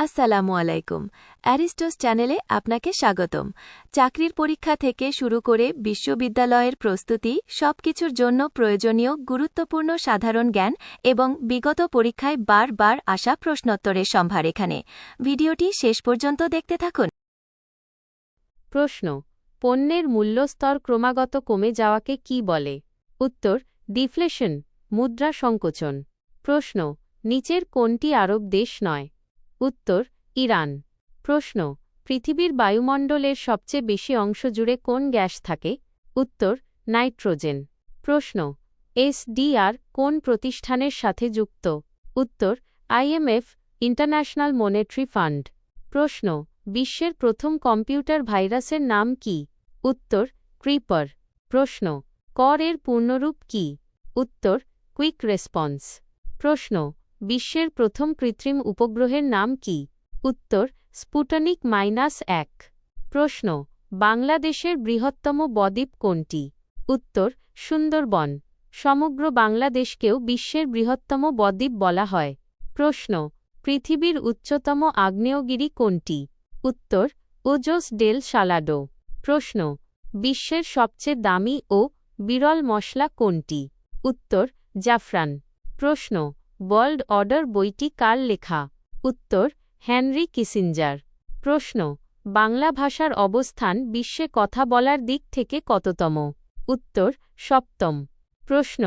আসসালামু আলাইকুম। অ্যারিস্টোস চ্যানেলে আপনাকে স্বাগতম। চাকরির পরীক্ষা থেকে শুরু করে বিশ্ববিদ্যালয়ের প্রস্তুতি সবকিছুর জন্য প্রয়োজনীয় গুরুত্বপূর্ণ সাধারণ জ্ঞান এবং বিগত পরীক্ষায় বারবার আসা প্রশ্নোত্তরের সম্ভার এখানে। ভিডিওটি শেষ পর্যন্ত দেখতে থাকুন। প্রশ্ন: পণ্যের মূল্যস্তর ক্রমাগত কমে যাওয়াকে কি বলে? উত্তর: ডিফ্লেশন, মুদ্রা সংকোচন। প্রশ্ন: নিচের কোনটি আরব দেশ নয়? উত্তর: ইরান। প্রশ্ন: পৃথিবীর বায়ুমণ্ডলের সবচেয়ে বেশি অংশ জুড়ে কোন গ্যাস থাকে? উত্তর: নাইট্রোজেন। প্রশ্ন: এসডিআর কোন প্রতিষ্ঠানের সাথে যুক্ত? উত্তর: আইএমএফ, ইন্টারন্যাশনাল মনিটারি ফান্ড। প্রশ্ন: বিশ্বের প্রথম কম্পিউটার ভাইরাসের নাম কি? উত্তর: ক্রিপার। প্রশ্ন: কর এর পূর্ণরূপ কি? উত্তর: কুইক রেসপন্স। প্রশ্ন: বিশ্বের প্রথম কৃত্রিম উপগ্রহের নাম কি? উত্তর: স্পুটনিক-1। প্রশ্ন: বাংলাদেশের বৃহত্তম বদ্বীপ কোনটি? উত্তর: সুন্দরবন। সমগ্র বাংলাদেশকেও বিশ্বের বৃহত্তম বদ্বীপ বলা হয়। প্রশ্ন: পৃথিবীর উচ্চতম আগ্নেয়গিরি কোনটি? উত্তর: ওজোস ডেল সালাডো। প্রশ্ন: বিশ্বের সবচেয়ে দামি ও বিরল মশলা কোনটি? উত্তর: জাফরান। প্রশ্ন: ওয়ার্ল্ড অর্ডার বইটি কার লেখা? উত্তর: হেনরি কিসিঞ্জার। প্রশ্ন: বাংলা ভাষার অবস্থান বিশ্বে কথা বলার দিক থেকে কততম? উত্তর: সপ্তম। প্রশ্ন: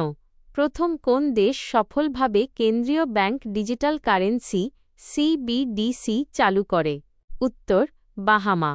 প্রথম কোন দেশ সফলভাবে কেন্দ্রীয় ব্যাংক ডিজিটাল কারেন্সি সিবিডিসি চালু করে? উত্তর: বাহামা।